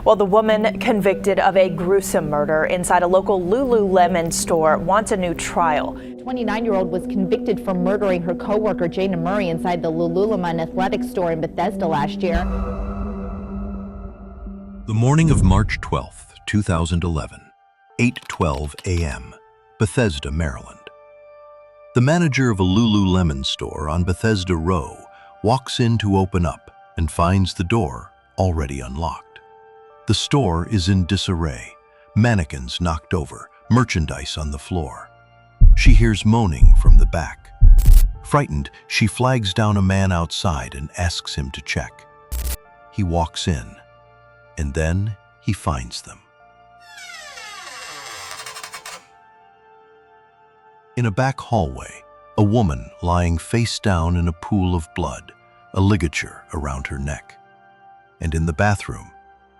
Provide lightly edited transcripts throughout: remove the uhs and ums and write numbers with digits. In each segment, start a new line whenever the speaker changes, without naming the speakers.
Well, the woman convicted of a gruesome murder inside a local Lululemon store wants a new trial.
29-year-old was convicted for murdering her coworker Jayna Murray inside the Lululemon Athletic store in Bethesda last year.
The morning of March 12th, 2011, 8:12 a.m., Bethesda, Maryland. The manager of a Lululemon store on Bethesda Row walks in to open up and finds the door already unlocked. The store is in disarray, mannequins knocked over, merchandise on the floor. She hears moaning from the back. Frightened, she flags down a man outside and asks him to check. He walks in, and then he finds them. In a back hallway, a woman lying face down in a pool of blood, a ligature around her neck. And in the bathroom,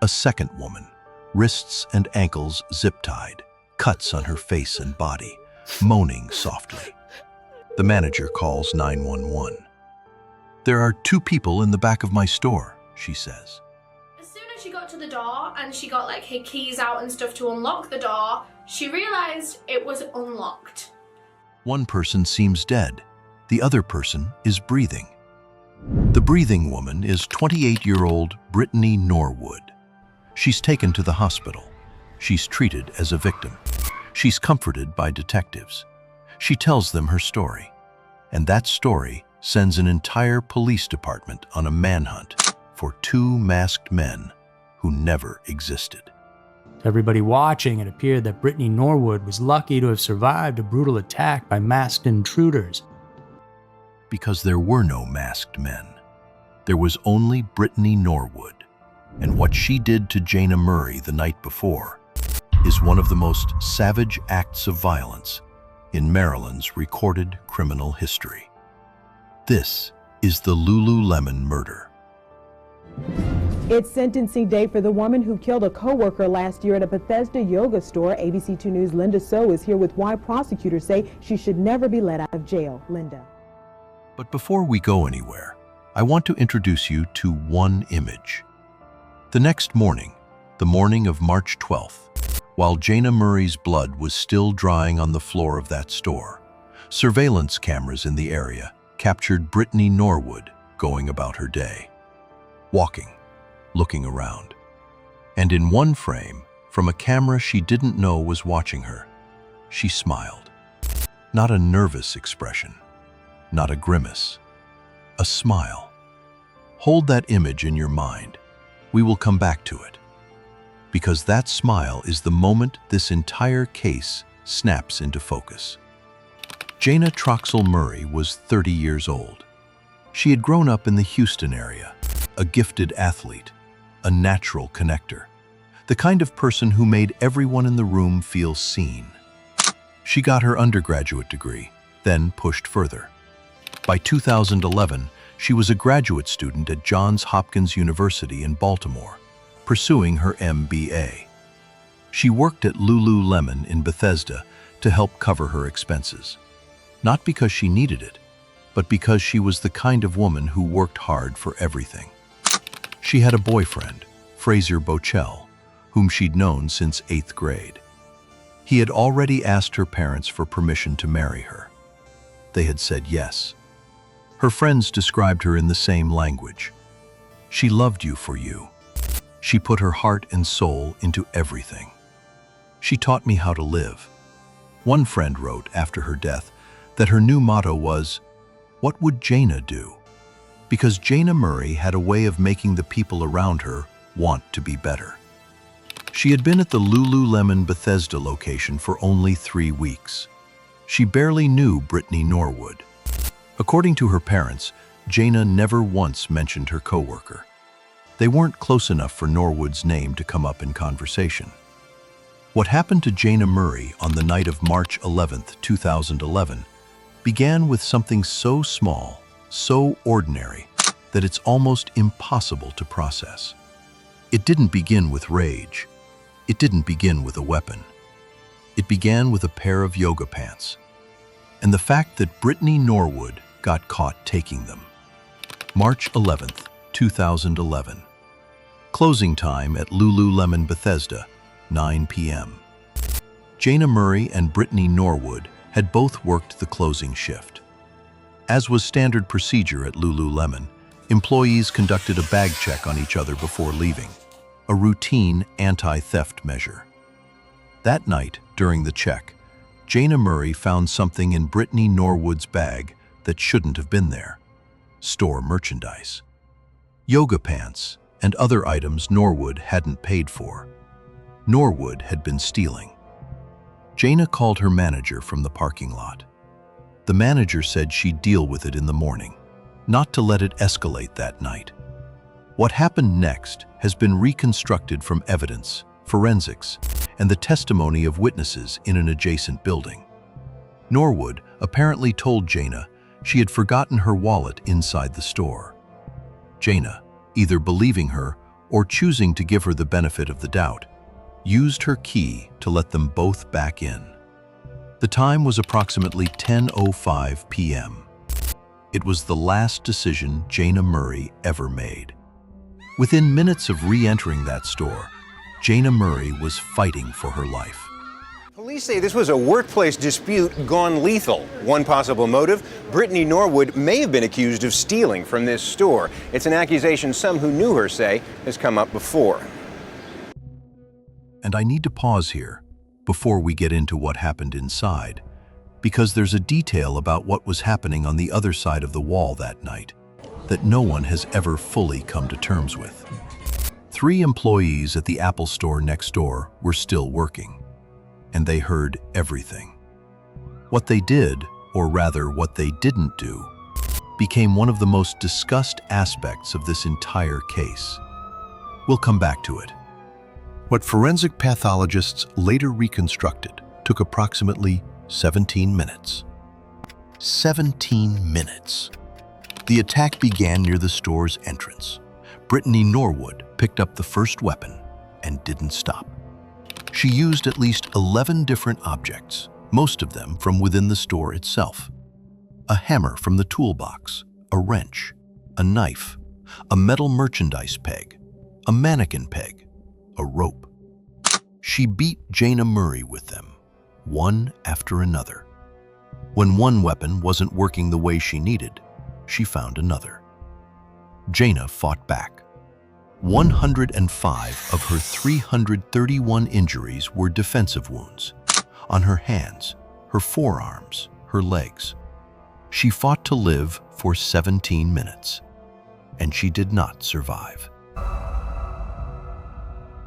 a second woman, wrists and ankles zip-tied, cuts on her face and body, moaning softly. The manager calls 911. "There are 2 people in the back of my store," she says.
As soon as she got to the door and she got like her keys out and stuff to unlock the door, she realized it was unlocked.
One person seems dead. The other person is breathing. The breathing woman is 28-year-old Brittany Norwood. She's taken to the hospital. She's treated as a victim. She's comforted by detectives. She tells them her story. And that story sends an entire police department on a manhunt for 2 masked men who never existed.
To everybody watching, it appeared that Brittany Norwood was lucky to have survived a brutal attack by masked intruders.
Because there were no masked men. There was only Brittany Norwood. And what she did to Jayna Murray the night before is one of the most savage acts of violence in Maryland's recorded criminal history. This is the Lululemon Murder.
It's sentencing day for the woman who killed a coworker last year at a Bethesda yoga store. ABC2 News' Linda So is here with why prosecutors say she should never be let out of jail. Linda.
But before we go anywhere, I want to introduce you to one image. The next morning, the morning of March 12th, while Jayna Murray's blood was still drying on the floor of that store, surveillance cameras in the area captured Brittany Norwood going about her day, walking, looking around. And in one frame, from a camera she didn't know was watching her, she smiled. Not a nervous expression, not a grimace, a smile. Hold that image in your mind. We will come back to it. Because that smile is the moment this entire case snaps into focus. Jayna Troxell Murray was 30 years old. She had grown up in the Houston area, a gifted athlete, a natural connector, the kind of person who made everyone in the room feel seen. She got her undergraduate degree, then pushed further. By 2011, she was a graduate student at Johns Hopkins University in Baltimore, pursuing her MBA. She worked at Lululemon in Bethesda to help cover her expenses. Not because she needed it, but because she was the kind of woman who worked hard for everything. She had a boyfriend, Fraser Bochell, whom she'd known since 8th grade. He had already asked her parents for permission to marry her. They had said yes. Her friends described her in the same language. She loved you for you. She put her heart and soul into everything. She taught me how to live. One friend wrote after her death that her new motto was, "What would Jayna do?" Because Jayna Murray had a way of making the people around her want to be better. She had been at the Lululemon Bethesda location for only 3 weeks. She barely knew Brittany Norwood. According to her parents, Jayna never once mentioned her coworker. They weren't close enough for Norwood's name to come up in conversation. What happened to Jayna Murray on the night of March 11th, 2011, began with something so small, so ordinary, that it's almost impossible to process. It didn't begin with rage. It didn't begin with a weapon. It began with a pair of yoga pants, and the fact that Brittany Norwood got caught taking them. March 11th, 2011. Closing time at Lululemon Bethesda, 9 p.m. Jayna Murray and Brittany Norwood had both worked the closing shift. As was standard procedure at Lululemon, employees conducted a bag check on each other before leaving, a routine anti-theft measure. That night, during the check, Jayna Murray found something in Brittany Norwood's bag that shouldn't have been there: store merchandise. Yoga pants and other items Norwood hadn't paid for. Norwood had been stealing. Jayna called her manager from the parking lot. The manager said she'd deal with it in the morning, not to let it escalate that night. What happened next has been reconstructed from evidence, forensics, and the testimony of witnesses in an adjacent building. Norwood apparently told Jayna she had forgotten her wallet inside the store. Jayna, either believing her or choosing to give her the benefit of the doubt, used her key to let them both back in. The time was approximately 10:05 p.m. It was the last decision Jayna Murray ever made. Within minutes of re-entering that store, Jayna Murray was fighting for her life.
Police say this was a workplace dispute gone lethal. One possible motive: Brittany Norwood may have been accused of stealing from this store. It's an accusation some who knew her say has come up before.
And I need to pause here before we get into what happened inside, because there's a detail about what was happening on the other side of the wall that night that no one has ever fully come to terms with. 3 employees at the Apple store next door were still working, and they heard everything. What they did, or rather what they didn't do, became one of the most discussed aspects of this entire case. We'll come back to it. What forensic pathologists later reconstructed took approximately 17 minutes. 17 minutes. The attack began near the store's entrance. Brittany Norwood picked up the first weapon and didn't stop. She used at least 11 different objects, most of them from within the store itself. A hammer from the toolbox, a wrench, a knife, a metal merchandise peg, a mannequin peg, a rope. She beat Jayna Murray with them, one after another. When one weapon wasn't working the way she needed, she found another. Jayna fought back. 105 of her 331 injuries were defensive wounds, on her hands, her forearms, her legs. She fought to live for 17 minutes, and she did not survive.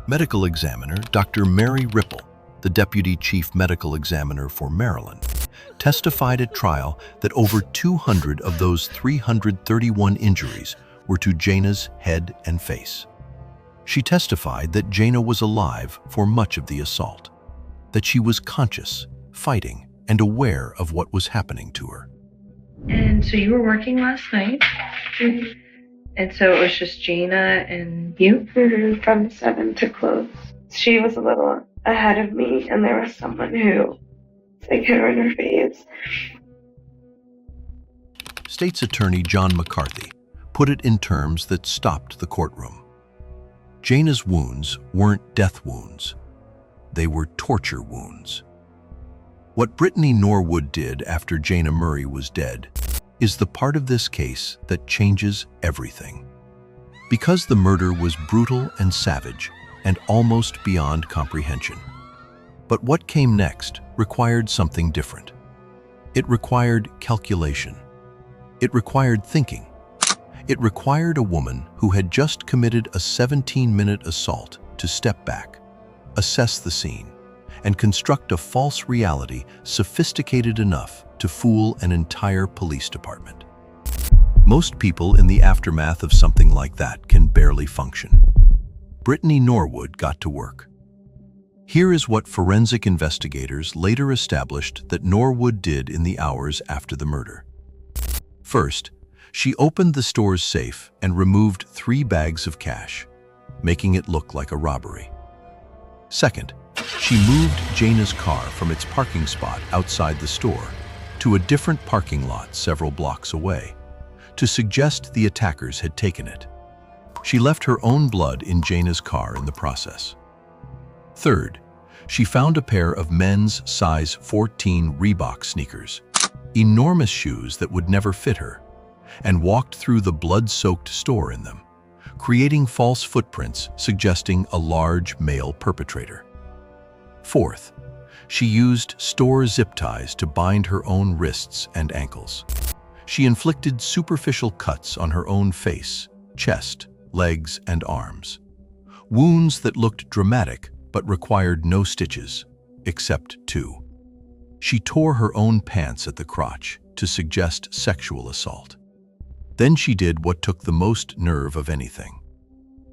Medical examiner Dr. Mary Ripple, the deputy chief medical examiner for Maryland, testified at trial that over 200 of those 331 injuries were to Jayna's head and face. She testified that Jayna was alive for much of the assault, that she was conscious, fighting, and aware of what was happening to her.
And so you were working last night? Mm-hmm. And so it was just Jayna and you?
Mm-hmm. From 7 to close. She was a little ahead of me, and there was someone who hit her in her face.
State's Attorney John McCarthy put it in terms that stopped the courtroom. Jayna's wounds weren't death wounds. They were torture wounds. What Brittany Norwood did after Jayna Murray was dead is the part of this case that changes everything. Because the murder was brutal and savage and almost beyond comprehension. But what came next required something different. It required calculation. It required thinking. It required a woman who had just committed a 17-minute assault to step back, assess the scene, and construct a false reality sophisticated enough to fool an entire police department. Most people in the aftermath of something like that can barely function. Brittany Norwood got to work. Here is what forensic investigators later established that Norwood did in the hours after the murder. First, she opened the store's safe and removed 3 bags of cash, making it look like a robbery. Second, she moved Jayna's car from its parking spot outside the store to a different parking lot several blocks away, to suggest the attackers had taken it. She left her own blood in Jayna's car in the process. Third, she found a pair of men's size 14 Reebok sneakers, enormous shoes that would never fit her, and walked through the blood-soaked store in them, creating false footprints suggesting a large male perpetrator. Fourth, she used store zip ties to bind her own wrists and ankles. She inflicted superficial cuts on her own face, chest, legs, and arms. Wounds that looked dramatic but required no stitches, except two. She tore her own pants at the crotch to suggest sexual assault. Then she did what took the most nerve of anything.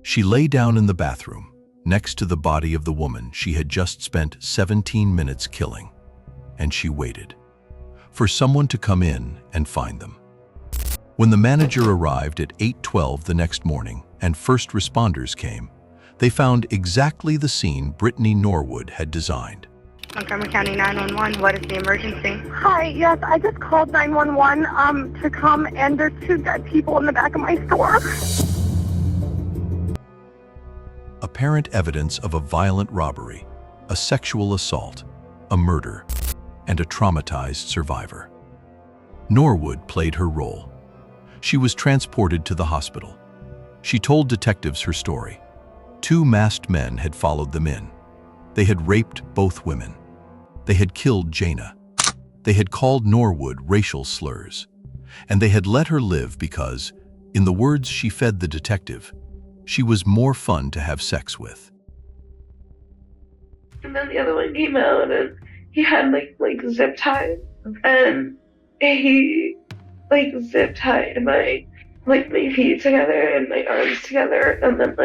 She lay down in the bathroom, next to the body of the woman she had just spent 17 minutes killing, and she waited for someone to come in and find them. When the manager arrived at 8:12 the next morning and first responders came, they found exactly the scene Brittany Norwood had designed.
Montgomery County 911, what is the emergency?
Hi, yes, I just called 911 to come, and there's two dead people in the back of my store.
Apparent evidence of a violent robbery, a sexual assault, a murder, and a traumatized survivor. Norwood played her role. She was transported to the hospital. She told detectives her story. Two masked men had followed them in. They had raped both women. They had killed Jayna. They had called Norwood racial slurs. And they had let her live because, in the words she fed the detective, she was more fun to have sex with.
And then the other one came out and he had like zip ties, and he zip tied my feet together and my arms together, and then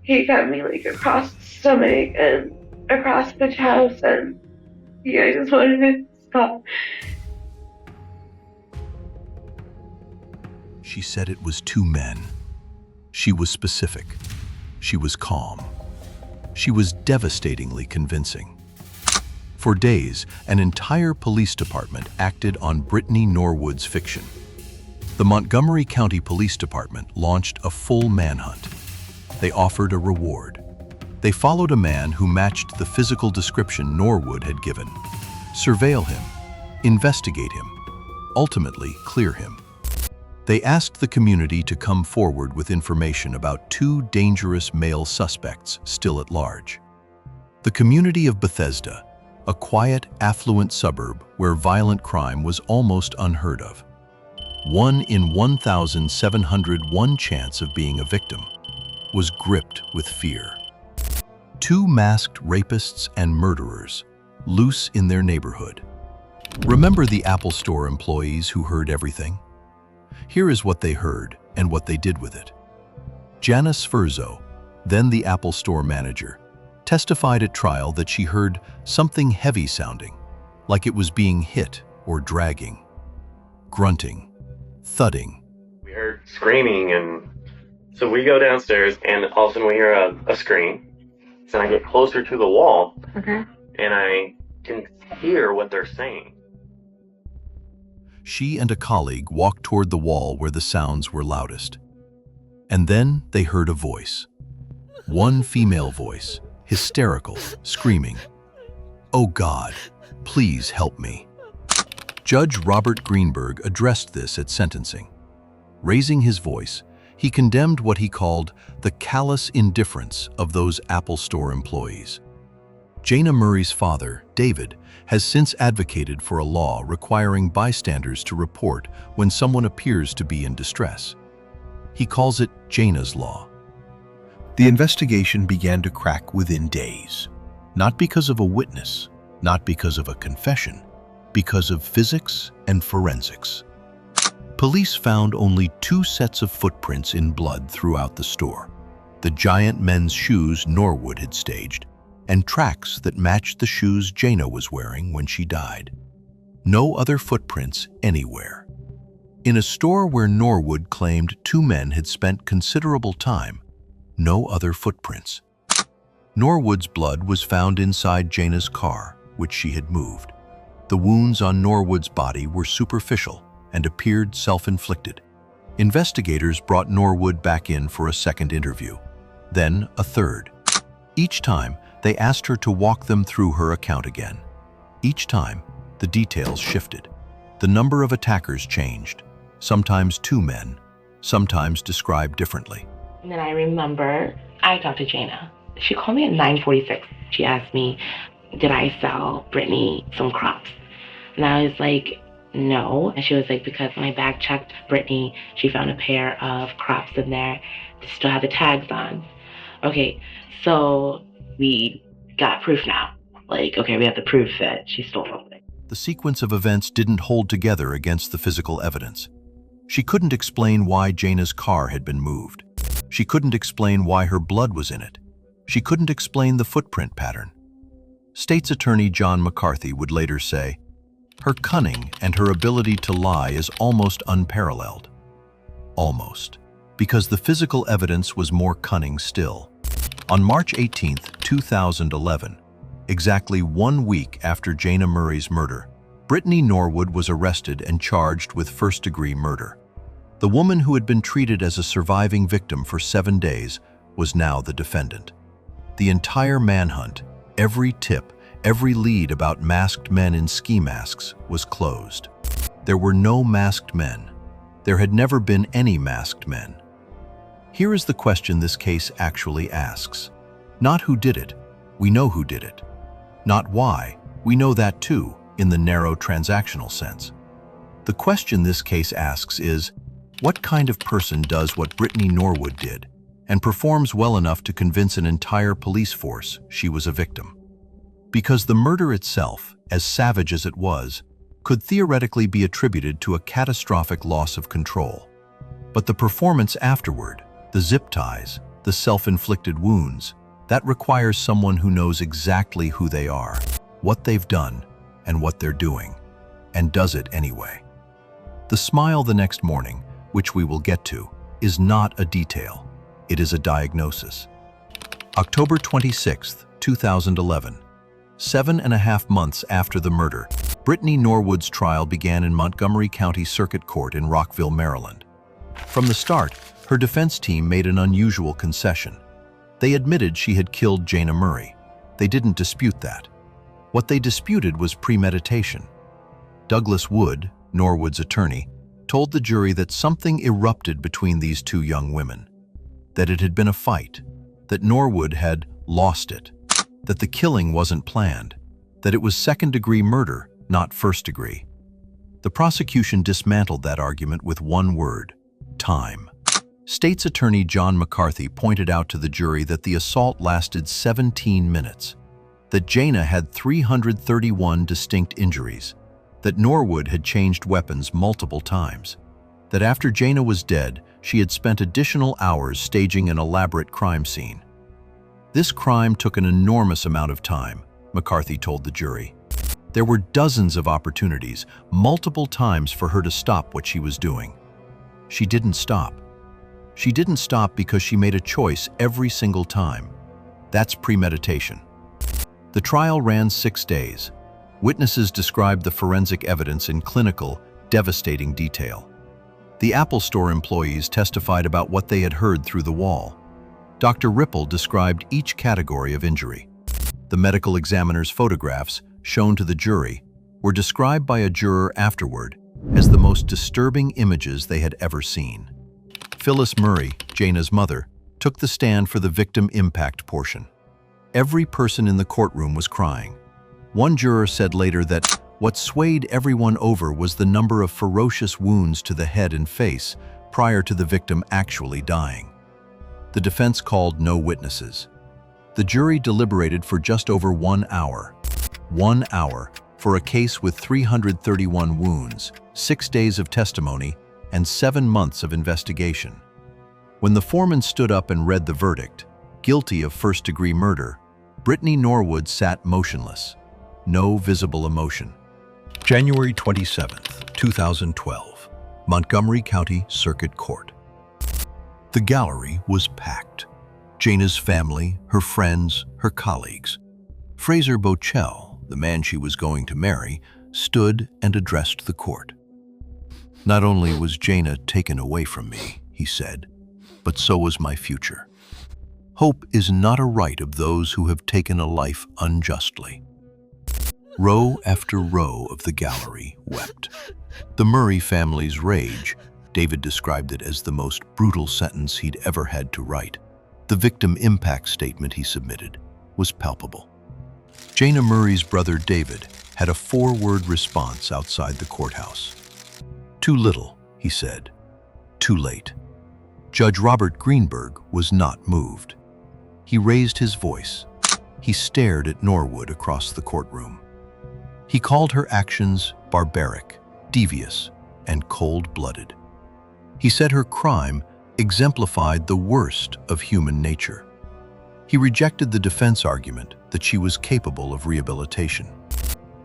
he got me across the stomach and across the chest, and I just wanted to stop.
She said it was two men. She was specific. She was calm. She was devastatingly convincing. For days, an entire police department acted on Brittany Norwood's fiction. The Montgomery County Police Department launched a full manhunt. They offered a reward. They followed a man who matched the physical description Norwood had given. Surveil him, investigate him, ultimately clear him. They asked the community to come forward with information about two dangerous male suspects still at large. The community of Bethesda, a quiet, affluent suburb where violent crime was almost unheard of. 1 in 1,701 chance of being a victim, was gripped with fear. Two masked rapists and murderers, loose in their neighborhood. Remember the Apple Store employees who heard everything? Here is what they heard and what they did with it. Janice Furzo, then the Apple Store manager, testified at trial that she heard something heavy sounding, like it was being hit or dragging. Grunting, thudding.
We heard screaming, and so we go downstairs, and all of a sudden we hear a scream. So I get closer to the wall, and I can hear what they're saying.
She and a colleague walked toward the wall where the sounds were loudest. And then they heard a voice. One female voice, hysterical, screaming, "Oh God, please help me." Judge Robert Greenberg addressed this at sentencing. Raising his voice, he condemned what he called the callous indifference of those Apple Store employees. Jayna Murray's father, David, has since advocated for a law requiring bystanders to report when someone appears to be in distress. He calls it Jayna's Law. The investigation began to crack within days, not because of a witness, not because of a confession, because of physics and forensics. Police found only 2 sets of footprints in blood throughout the store, the giant men's shoes Norwood had staged, and tracks that matched the shoes Jayna was wearing when she died. No other footprints anywhere. In a store where Norwood claimed 2 men had spent considerable time, no other footprints. Norwood's blood was found inside Jayna's car, which she had moved. The wounds on Norwood's body were superficial and appeared self-inflicted. Investigators brought Norwood back in for a second interview, then a third. Each time, they asked her to walk them through her account again. Each time, the details shifted. The number of attackers changed, sometimes 2 men, sometimes described differently.
And then I remember I talked to Jayna. She called me at 9:46. She asked me, did I sell Brittany some crops? And I was like, no. And she was like, because when I back checked Brittany, she found a pair of crops in there that still had the tags on. Okay, so we got proof now. Like, okay, we have the proof that she stole something.
The sequence of events didn't hold together against the physical evidence. She couldn't explain why Jayna's car had been moved. She couldn't explain why her blood was in it. She couldn't explain the footprint pattern. State's Attorney John McCarthy would later say, "Her cunning and her ability to lie is almost unparalleled." Almost, because the physical evidence was more cunning still. On March 18, 2011, exactly 1 week after Jayna Murray's murder, Brittany Norwood was arrested and charged with first-degree murder. The woman who had been treated as a surviving victim for 7 days was now the defendant. The entire manhunt, every tip, every lead about masked men in ski masks was closed. There were no masked men. There had never been any masked men. Here is the question this case actually asks. Not who did it, we know who did it. Not why, we know that too, in the narrow transactional sense. The question this case asks is, what kind of person does what Brittany Norwood did and performs well enough to convince an entire police force she was a victim? Because the murder itself, as savage as it was, could theoretically be attributed to a catastrophic loss of control. But the performance afterward, the zip ties, the self-inflicted wounds, that requires someone who knows exactly who they are, what they've done, and what they're doing, and does it anyway. The smile the next morning, which we will get to, is not a detail. It is a diagnosis. October 26, 2011. 7.5 months after the murder, Brittany Norwood's trial began in Montgomery County Circuit Court in Rockville, Maryland. From the start, her defense team made an unusual concession. They admitted she had killed Jayna Murray. They didn't dispute that. What they disputed was premeditation. Douglas Wood, Norwood's attorney, told the jury that something erupted between these two young women, that it had been a fight, that Norwood had lost it, that the killing wasn't planned, that it was second-degree murder, not first-degree. The prosecution dismantled that argument with one word: time. State's Attorney John McCarthy pointed out to the jury that the assault lasted 17 minutes, that Jayna had 331 distinct injuries, that Norwood had changed weapons multiple times, that after Jayna was dead, she had spent additional hours staging an elaborate crime scene. This crime took an enormous amount of time, McCarthy told the jury. There were dozens of opportunities, multiple times for her to stop what she was doing. She didn't stop. She didn't stop because she made a choice every single time. That's premeditation. The trial ran 6 days. Witnesses described the forensic evidence in clinical, devastating detail. The Apple Store employees testified about what they had heard through the wall. Dr. Ripple described each category of injury. The medical examiner's photographs, shown to the jury, were described by a juror afterward as the most disturbing images they had ever seen. Phyllis Murray, Jayna's mother, took the stand for the victim impact portion. Every person in the courtroom was crying. One juror said later that what swayed everyone over was the number of ferocious wounds to the head and face prior to the victim actually dying. The defense called no witnesses. The jury deliberated for just over 1 hour. 1 hour for a case with 331 wounds, 6 days of testimony, and 7 months of investigation. When the foreman stood up and read the verdict, guilty of first-degree murder, Brittany Norwood sat motionless, no visible emotion. January 27, 2012, Montgomery County Circuit Court. The gallery was packed. Jayna's family, her friends, her colleagues. Fraser Bochell, the man she was going to marry, stood and addressed the court. Not only was Jayna taken away from me, he said, but so was my future. Hope is not a right of those who have taken a life unjustly. Row after row of the gallery wept. The Murray family's rage, David described it as the most brutal sentence he'd ever had to write. The victim impact statement he submitted was palpable. Jayna Murray's brother David had a 4-word response outside the courthouse. Too little, he said. Too late. Judge Robert Greenberg was not moved. He raised his voice. He stared at Norwood across the courtroom. He called her actions barbaric, devious, and cold-blooded. He said her crime exemplified the worst of human nature. He rejected the defense argument that she was capable of rehabilitation.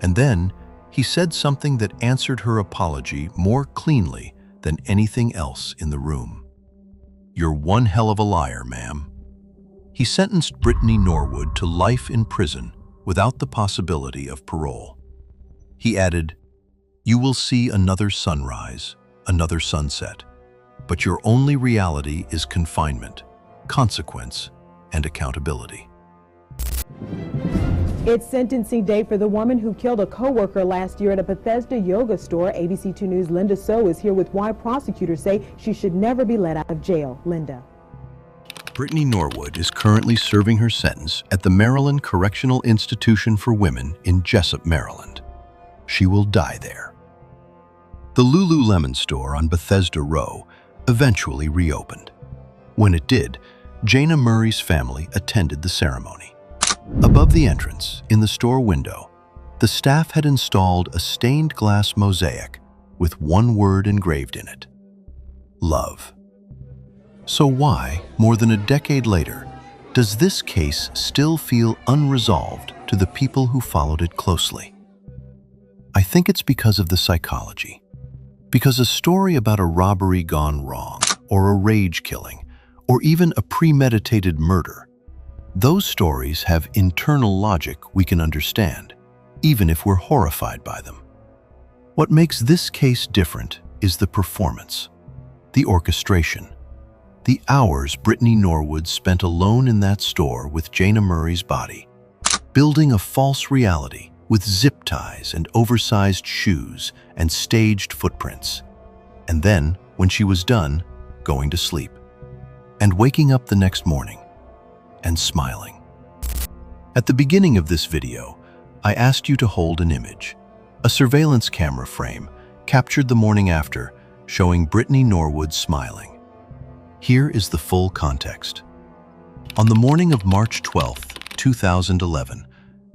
And then he said something that answered her apology more cleanly than anything else in the room. "You're one hell of a liar, ma'am." He sentenced Brittany Norwood to life in prison without the possibility of parole. He added, "You will see another sunrise, another sunset, but your only reality is confinement, consequence, and accountability."
It's sentencing day for the woman who killed a coworker last year at a Bethesda yoga store. ABC2 News' Linda So is here with why prosecutors say she should never be let out of jail. Linda.
Brittany Norwood is currently serving her sentence at the Maryland Correctional Institution for Women in Jessup, Maryland. She will die there. The Lululemon store on Bethesda Row eventually reopened. When it did, Jayna Murray's family attended the ceremony. Above the entrance, in the store window, the staff had installed a stained glass mosaic with one word engraved in it: love. So why, more than a decade later, does this case still feel unresolved to the people who followed it closely? I think it's because of the psychology. Because a story about a robbery gone wrong, or a rage killing, or even a premeditated murder, those stories have internal logic we can understand, even if we're horrified by them. What makes this case different is the performance, the orchestration, the hours Brittany Norwood spent alone in that store with Jayna Murray's body, building a false reality with zip ties and oversized shoes and staged footprints. And then, when she was done, going to sleep. And waking up the next morning and smiling. At the beginning of this video, I asked you to hold an image. A surveillance camera frame captured the morning after, showing Brittany Norwood smiling. Here is the full context. On the morning of March 12, 2011,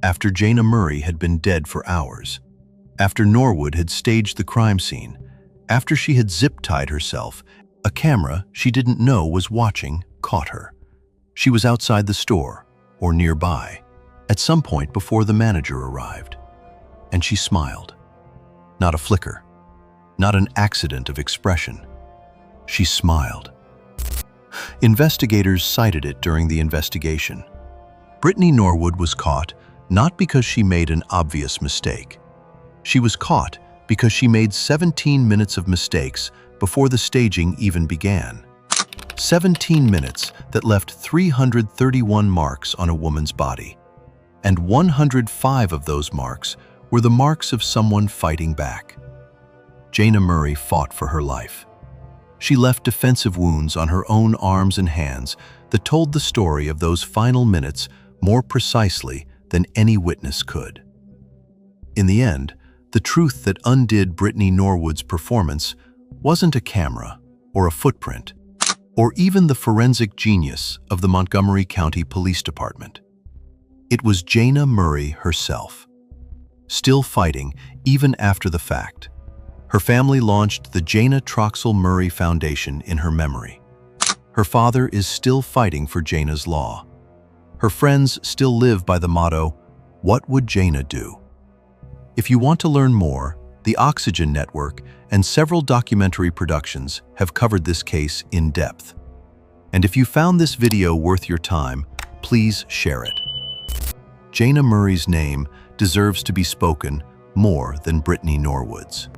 after Jayna Murray had been dead for hours, after Norwood had staged the crime scene, after she had zip-tied herself, a camera she didn't know was watching caught her. She was outside the store, or nearby, at some point before the manager arrived. And she smiled. Not a flicker, not an accident of expression. She smiled. Investigators cited it during the investigation. Brittany Norwood was caught not because she made an obvious mistake. She was caught because she made 17 minutes of mistakes before the staging even began. 17 minutes that left 331 marks on a woman's body. And 105 of those marks were the marks of someone fighting back. Jayna Murray fought for her life. She left defensive wounds on her own arms and hands that told the story of those final minutes more precisely than any witness could. In the end, the truth that undid Brittany Norwood's performance wasn't a camera or a footprint, or even the forensic genius of the Montgomery County Police Department. It was Jayna Murray herself, still fighting even after the fact. Her family launched the Jayna Troxell Murray Foundation in her memory. Her father is still fighting for Jayna's law. Her friends still live by the motto, "What would Jayna do?" If you want to learn more, the Oxygen Network and several documentary productions have covered this case in depth. And if you found this video worth your time, please share it. Jayna Murray's name deserves to be spoken more than Brittany Norwood's.